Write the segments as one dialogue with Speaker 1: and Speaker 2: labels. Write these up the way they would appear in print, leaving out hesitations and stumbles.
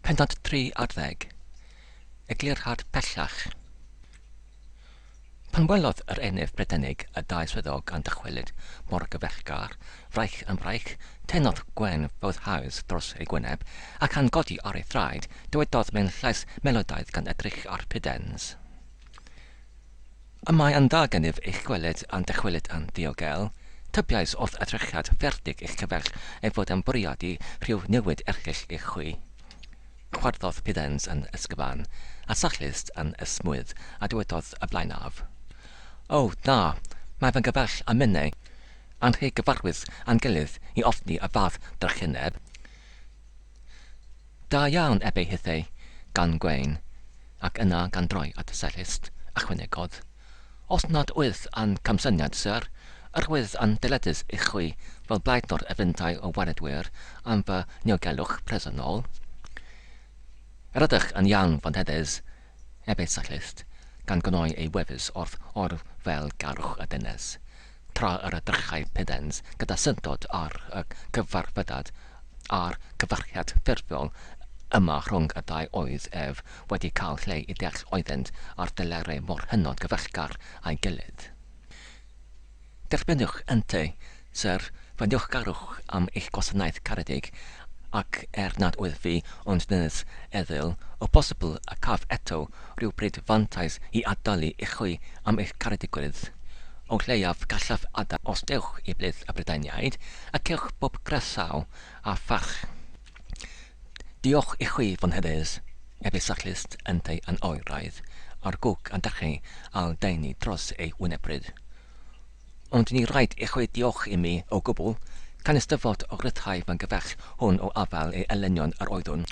Speaker 1: Pennod 13, egularhad pellach. Pan welodd yr enef Brydeinig y dau swyddog yn dychwelyd mor gyfellgar, fraich yn fraich, tenodd gwen fodd haws dros ei gwyneb, ac yn godi ar ei thraed, dywedodd mewn llais melodaidd gan edrych ar pidens. Y mae yn dda gennyf eich gweled yn dychwelyd yn diogel, tybiais wrth edrychiad ferdig eich cyfell ei fod yn bwriadu rhyw newid erchill eich chwi. Chwarddodd pidens yn ysgyfan, a sachlist yn ysmwydd, a dywedodd y blaenaf. O, na, mae fy gyfell am minnau, a'n rhy gyfarwydd a'n gilydd i ofni y fath drychineb. Da iawn ebau hithau, gan gwein, ac yna gan droi at y sachlist, ychwanegodd. Os nad wyth a'n camsyniad, sir, yr wydd a'n dyledus eich chwi fel blaenor efyntau o waredwyr am fy neogelwch presennol. Yr ydych yn iawn fan hedys, ebau sachlist, gan gynoi ei wefus wrth o'r fel garwch y dynes, tra yr edrychau pidens gyda syndod ar y cyfarfydad a'r cyfarchiad ffurfiol yma rhwng y dau oedd ef wedi cael lle i deall oeddent ar delerau mor hynod gyfellgar a'i gilydd. Derbynwch yntau, sir, fy diolchgarwch am eich gwasanaeth caredig, ac nad oedd fi ond dynydd eddyl, o bosibl y caf eto rhyw bryd fantais i adalu eich chwi am eich caredigwydd. O leiaf gallaf ada os dewch i blydd y Brydainiaid, ac ewch bob gresaw a phach. Diolch eich chwi fan hedys, ebau sachlist yntau yn oeraidd, a'r gwg yn dechrau a'r deini dros ei wynebryd. Ond ni rhaid eich chwi diolch i mi o gwbl, can ystyfod o ryddhau fan gyfell hwn o afel ei elynion yr oeddwn.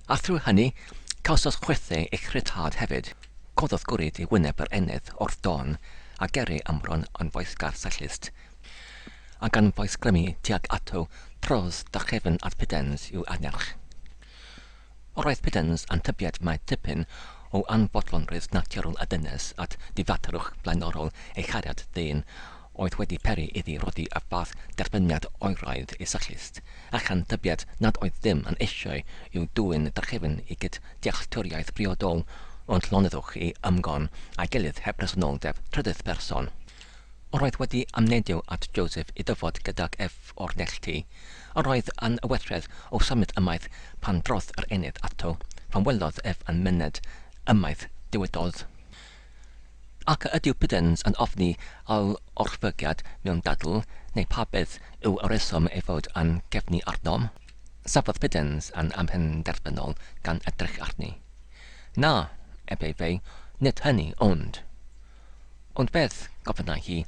Speaker 1: A thrwy hynny, cawsos chwythau eich ryddhad hefyd. Coddodd gwryd i wyneb yr enedd o'r don, a geri ymron yn foesgar sachlist. A gan foes grymu tuag ato, tros darchefn at pidens i'w anerch. Roedd pidens yn tybiad mae tipyn o anfodlonrydd naturol y dynes at difaterwch blaenorol ei chariad ddyn, oedd wedi peri iddi rodi y fath derbyniad oeraidd ei sachlist, ac yn tybiad nad oedd ddim yn eisiau i'w dwyn darchefn i gyd dealltwriaeth briodol, ond lonyddwch i ymgon a'i gilydd heb resonoldeb trydydd person. Roedd wedi amnedio at Joseph i dyfod gydag o'r nellti, a roedd yn yweithredd o symud ymaith pan drodd yr enedd ato, pan welodd yn myned ymaith diwydodd. Ac ydyw pidens yn ofni al orfygiad mewn dadl, neu pa beth yw y reswm ei fod yn gefnu arnom? Safodd pidens yn amhenderfynol gan edrych arni. Na, ebau fe, nid hynny ond. Ond beth, gofynna hi,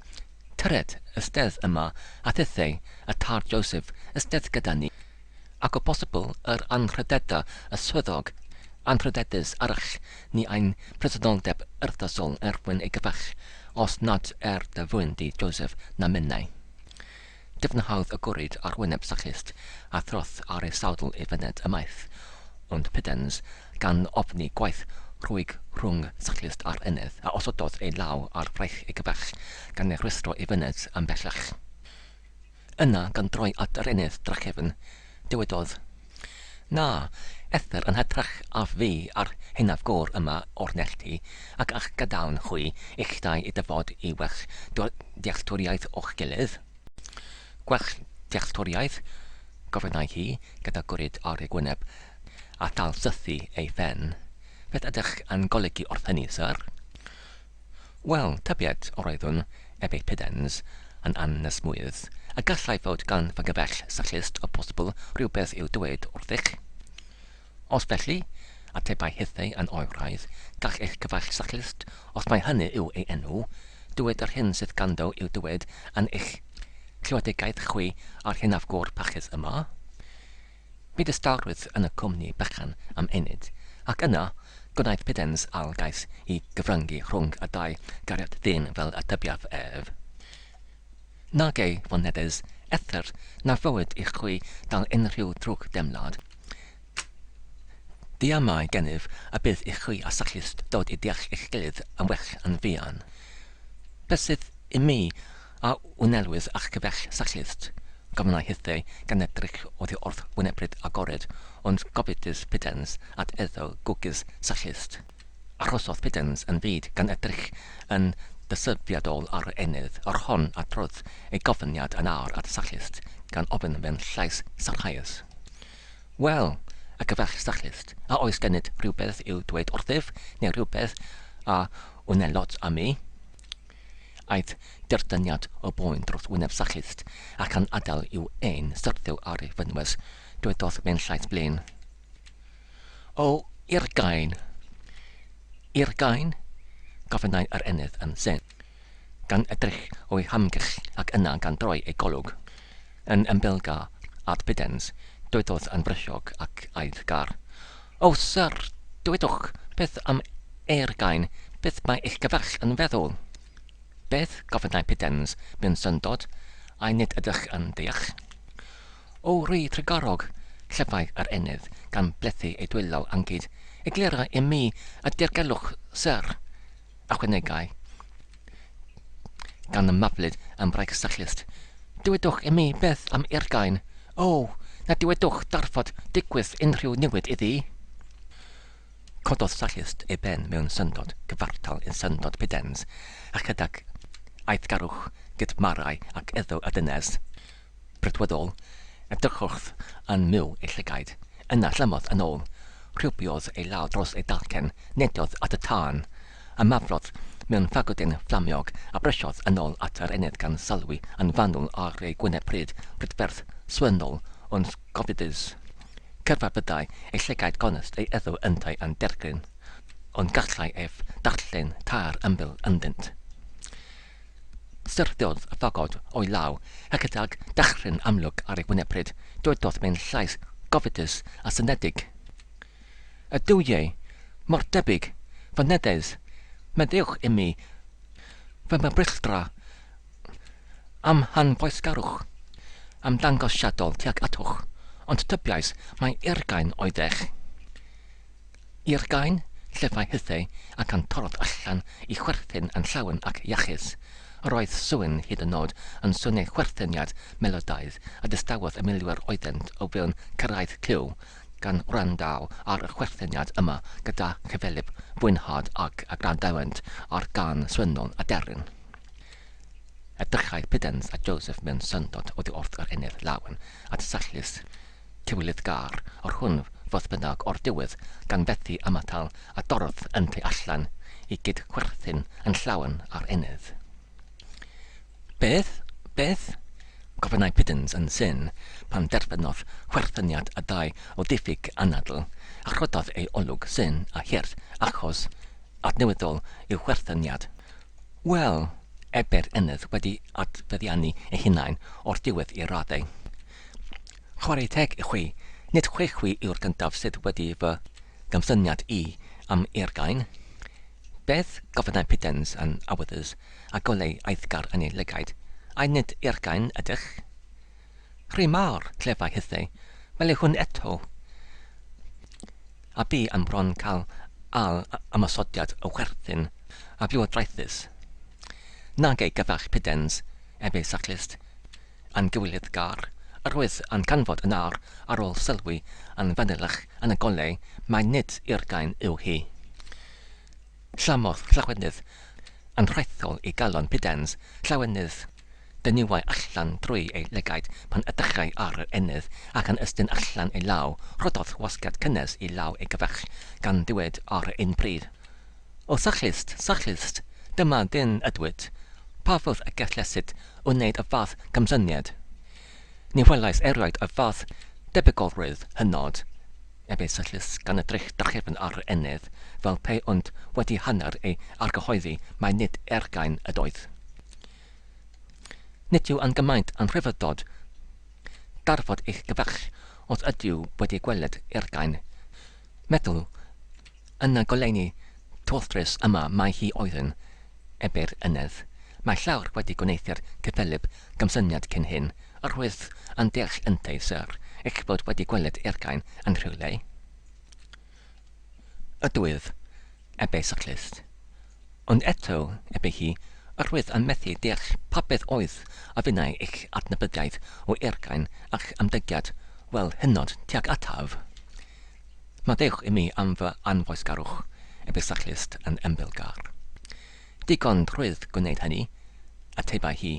Speaker 1: tyred ystedd yma a thithau y tar Joseph ystedd gyda ni, ac o bosibl yr anrhydeda y swyddog anrhydedus arach ni ein presenoldeb yrthasol erbyn ei gyfach, os nad dy fwyndi Joseph na minnau. Defnyddodd y gwryd ar wyneb sachlist a throth ar ei sawdl ei fyned ymaith, ond pidens gan ofni gwaith rhwyg rhwng sachlist a'r enedd a osododd ei law ar fraich ei gyfach gan ei rhwystro ei fyned am bellach. Yna gan droi at yr enedd drachefn, dywedodd, na, ether yn hytrach a fi ar hynaf gór yma o'r nellti, ac ach gadawn chwi eich dau i dyfod i wech dealltwriaeth o'ch gilydd. Gwech dealltwriaeth, gofynnau hi gyda gwryd ar ei gwyneb a dal sythu ei fen. Beth ydych yn golygu wrth hynny, sir? Wel, tybied o'r oeddwn, ebau pidens, yn annesmwydd, a gallai fod gan fy gyfell sachlist o bosibl rhywbeth i'w dweud wrthych. Os felly, atebau hithau yn oeraidd, gall eich cyfall sachlist, os mae hynny yw ei enw, dywed yr hyn sydd ganddo i'w dywed yn eich clywadegaeth chwi ar hynaf gór pachus yma. Bydd ystawrwydd yn y cwmni bychan am enid, ac yna, gwnaeth pidens algais i gyfryngu rhwng y dau gariad ddyn fel y tybiaf ef. Nag ei, fan hedys, ether na fywyd i'ch chwi dal unrhyw drwg demlad. Di amau gennyf a bydd eich chwi a sachlist dod i deall eich gilydd yn well yn fian. Beth sydd i mi a wnelwydd a'ch cyfell sachlist, gofynnau hithau gan edrych oddi wrth wynebryd agored, ond gofidus Piddens at eddo gwgys sachist. Arhosodd Piddens yn fyd gan edrych yn dysyfiadol ar enydd, ar hon adrodd ei gofyniad yn ar at sachist gan ofyn mewn llais sarchaius. Wel, y gyfell sachist, a oes gennydd rhywbeth i'w dweud wrthyf, neu rhywbeth a wnelot am mi? Aeth derdyniad o boen dros wyneb sachist ac yn adael i'w ein syrthyw ar ei fynwes, dywedodd mewn llais blin. O, i'r gain! I'r gain? Gofynnau yr enydd yn sen, gan edrych o'i hamgylch ac yna gan droi ei golwg. Yn ymbilga at Piddens, dywedodd yn brysiog ac aiddgar. O, syr, dywedwch, beth am e'r gain, beth mae eich gyfell yn feddwl? Beth gofynnau Piddens mewn syndod, a nid ydych yn deall? O, rhy tregarog, llyfai yr enydd gan blethu ei dwylo angyd. Eglera i mi a dirgelwch, syr, ychwanegau. Gan y maflyd yn braich sachlist. Dywedwch i mi beth am i'r gain. O, na dywedwch darfod digwydd unrhyw newid iddi. Cododd sachist ei ben mewn syndod gyfartal yn syndod Piddens, a chydag aithgarwch gydmarau ac eddo y dynes. Brydweddol, edrychwch yn myw ei llygaid, yna llymodd yn ôl, rhywbiodd ei law dros ei dalcen, nediodd at y tân, a maflodd mewn ffagwdyn fflamiog a brysiodd yn ôl at yr enydd gan sylwi yn fanwl ar ei gwyneb pryd, brydferth swynol ond gofidus. Cyrfa byddai ei llygaid gonest ei eddo yntau yn dergryn, ond gallai ef darllen tar ymbil ynddynt. Syrthiodd y ffagod o'i law, a gydag dachryn amlwg ar ei wynebryd, dywedodd mewn llais gofidus a synedig. Y dywiau, mor debyg, fy nedes, meddewch i mi, fy mabrylltra, am hanfoesgarwch, am dangosiadol tuag atwch, ond tybiais mae irgain oeddech. Irgain, llyfau hythau ac yn torodd allan i chwerthin yn llawn ac iachus. Roedd sŵn hyd yn nod yn swnau chwerthyniad melodaidd a dystawodd y milwyr oeddent o fewn cyrraedd cyw gan wrandaw ar y chwerthyniad yma gyda chyfelib fwynhad ac agrandawent ar gan swynol a deryn. Edrychai Piddens a Joseph mewn syndod oddi wrth yr enydd lawen at sachlis cywilydd gar o'r hwn fodd bynnag o'r diwedd gan fethu ymatal a dorodd yntau allan i gyd chwerthin yn llawn ar enydd. Beth? Beth? Gofynnau Piddens yn syn pan derbynodd chwerthyniad y dau o diffyg anadl a chrododd ei olwg syn a hirth achos adnewyddol i'w chwerthyniad. Wel, eber enydd wedi adfeddiannu ei hunain o'r diwedd i raddau. Chwarae teg i chwi, nid chwi yw'r gyntaf sydd wedi fy gymsyniad i am irgain. Beth gofynnau Piddens yn awyddus a goleu aiddgar yn ei lygaid, a nid irgain ydych? Rhy mawr, clefau hythau, fel yw hwn eto. A bu yn bron cael al ymosodiad o chwerthin a bywodraethus. Nag ei gyfach Piddens, ebe sachlist, yn gywilydd gar, roedd yn canfod yn ar ôl sylwi yn fanylach yn y golau mae nid irgain yw hi. Llamodd llawenydd yn rhaethol i galon Piddens, llawenydd dyniwau allan drwy ei lygaid pan edrychai ar yr enydd ac yn ystyn allan ei law, rhododd wasgad cynnes i law ei gyfell gan diwed ar ein pryd. O sachlist, dyma dyn ydwyd, pa fodd y gellesyd wneud y fath gymsyniad? Ni welais erioed y fath debygolrwydd hynod, ebe sachlist gan edrych drachefn ar yr enydd, fel pe ond wedi hanner ei argyhoeddi mae nid ergain ydoedd. Nid yw yn gymaint yn rhyfeddod darfod eich gyfell os ydyw wedi gweled ergain. Meddwl, yn y goleuni tolthrys yma mae hi oedden, ebe'r enydd. Mae llawr wedi gwneithio'r cyfelib gymsyniad cyn hyn, roedd yn deall yntau syr, eich bod wedi gweled ergain yn rhywle. Ydwydd, ebe sachlist. Ond eto, ebe hi, Roedd yn methu deall pa beth oedd a finnau eich adnabyddiaeth o ergain a'ch ymdygiad, wel, hynod tuag ataf. Madewch I mi am fy anfoesgarwch, y bysachlist yn ymbilgar. Digon rwydd gwneud hynny, atebau hi,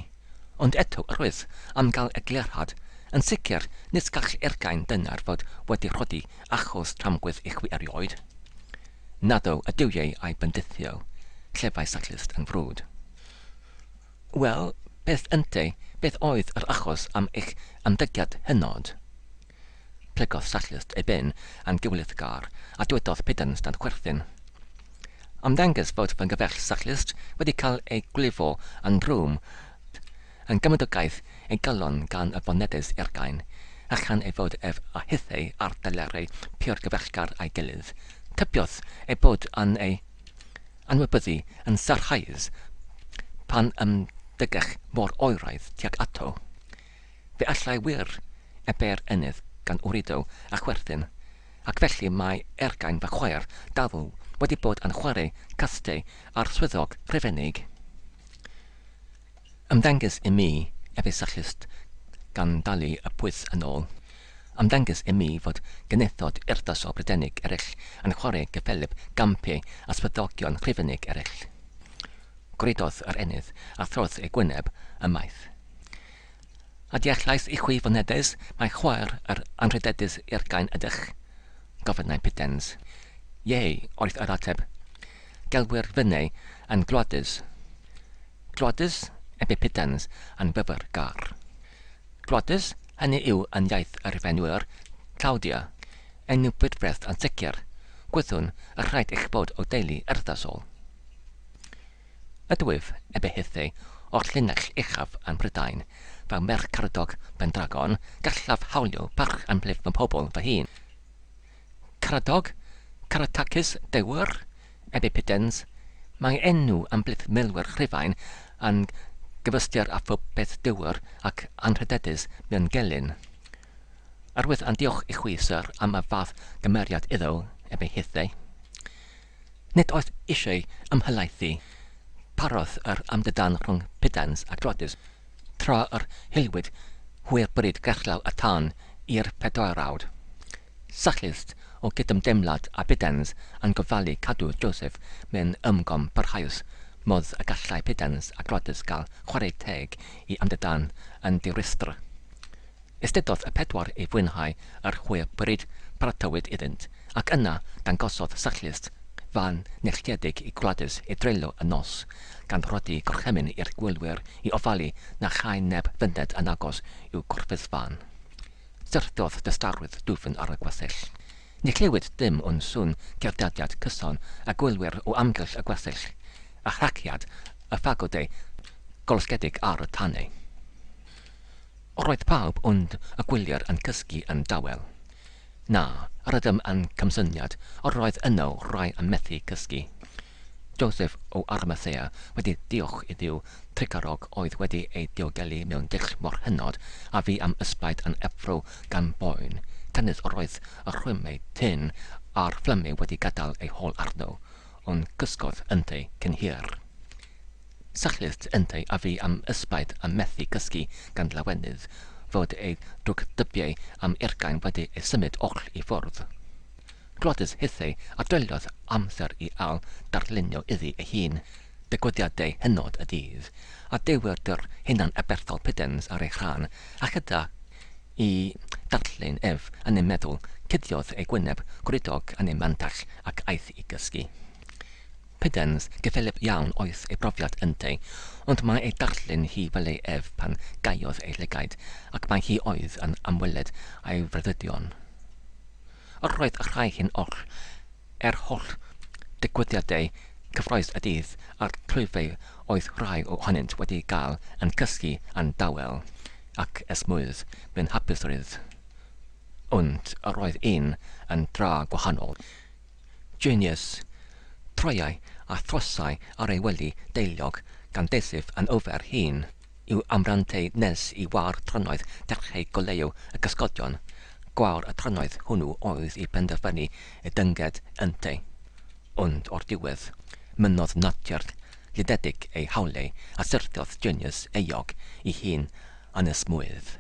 Speaker 1: ond eto rwydd am gael egularhad, yn sicr nes gall ergain dynar fod wedi rhodi achos tramgwydd eich wi erioed. Naddo y diwiau a'i bendithio, llefau sachlist yn frwd. Wel, beth ynte, beth oedd yr achos am eich ymdygiad hynod? Plegodd sachlist ei ben yn gywyllgar a dywedodd Piddens dan chwerthin. Ymddangos fod fy gyfell sachlist wedi cael ei glifo yn drwm yn gymodogaeth ei galon gan y bonedus ergain, a chan ei fod ef a hithau ar dalerau pur gyfellgar a'i gilydd, tybiodd ei bod yn ei anwybyddu yn sarhaus pan ymdygech mor oeraidd tuag ato. Fe allai wir e ber ennydd gan wrido a chwerthin, ac felly mae ergain fy chwaer dafl wedi bod yn chwarae castau ar swyddog rhifennig. Ymddangos I mi, efe sachlist gan dalu y pwyth yn ôl. Ymddangos I mi fod gynythod urddas o Brydenig eraill yn chwarae gyffelib gampiau a swyddogion rhifennig eraill. Gwridodd yr ennydd a throdd ei gwyneb y maith. A deallais I chwi fonedes mae chwaer yr anrhydedus ergain ydych? Gofynnau Piddens. Ie, oedd yr ateb. Gelwyr fynnau yn gwladys. Gwladys, ebe Piddens yn fyfyr gar. Gwladys, hynny yw yn iaith yr fenwyr, Claudia, enw bydfreth yn sicr, gwyddwn y rhaid eich bod o deulu urddasol. Ydwyf, ebe hithau, o'r llinell uchaf yn Brydain, fel merch caradog Bendragon, gallaf hawlio parch yn blif fy pobl fy hun. Caradog, Caratacis dewyr, ebe Piddens, mae enw am blith milwyr Rhufain yn gyfystyr a phobeth dewyr ac anrhydedus mewn gelyn. Arwydd yn diolch I chwi, syr, am y fath gymeriad iddo, ebe hithau. Nid oedd eisiau ymhelaethu. Parodd yr amdydan rhwng Piddens a Gwladys, tra yr hilwyd hwyr bryd gerllaw y tân i'r pedoerawd. Sachlist o gydymdemlad a Piddens yn gofalu cadw Joseph mewn ymgom parhaus, modd y gallai Piddens a Gwladys gael chwarae teg I amdydan yn diwristr. Ystydodd y pedwar ei fwynhau yr hwyr bryd paratywyd iddynt, ac yna dangosodd sachlist fan nelltiedig I Gwladys I dreulio y nos, gan rodi gorchemyn i'r gwylwyr I ofalu na chai neb fynded yn agos i'w corffydd fan. Syrthiodd dystarwydd dwfn ar y gwasell. Ni clywyd dim o'n sŵn cerddadiad cyson a gwylwyr o amgylch y gwasell, a chraciad y ffagodau golsgedig ar y tannau. Roedd pawb ond y gwyliwr yn cysgu yn dawel. Na, rydym yn cymsyniad, roedd yno rai yn methu cysgu. Joseph o Arimathea wedi diolch I Dduw tricarog oedd wedi ei diogelu mewn dull mor hynod a fi am ysbaid yn effro gan boen, cynnydd roedd y rhwymau tyn a'r fflymau wedi gadael ei hôl arno, ond cysgodd yntau cyn hir. Sachlist yntau a fi am ysbaid yn methu cysgu gan lawenydd, fod ei drwgdybiau am ergain wedi ei symud oll I ffwrdd. Gwladys hithau a dryliodd amser I ail darlunio iddi ei hun, digwyddiadau hynod y dydd, a dewyrdyr hunan aberthol Piddens ar ei rhan, a gyda I darlun ef yn ei meddwl, cuddiodd ei gwyneb gwridog yn ei mantall ac aeth I gysgu. Piddens gyffelib iawn oedd ei brofiad yntau, ond mae ei darlun hi fel ei ef pan gaiodd ei lygaid, ac mae hi oedd yn amwyled a'i fryddydion. Roedd y rhai hyn oll, holl digwyddiadau cyffroes y dydd a'r clwyfau oedd rhai ohonynt wedi gael yn cysgu yn dawel ac esmwydd mewn hapusrydd, ond roedd un yn dra gwahanol. Genius, troiau a throsau ar ei wely deiliog gan desif yn ofer hun yw amrantau nes I war trynoedd derchau goleuw y gysgodion, gwawr y trynoedd hwnnw oedd I penderfynu y dynged yntau, ond o'r diwedd, mynnodd natur Lleddedig ei hawliau a syrthiodd Junius euog ei hun yn ysmwydd.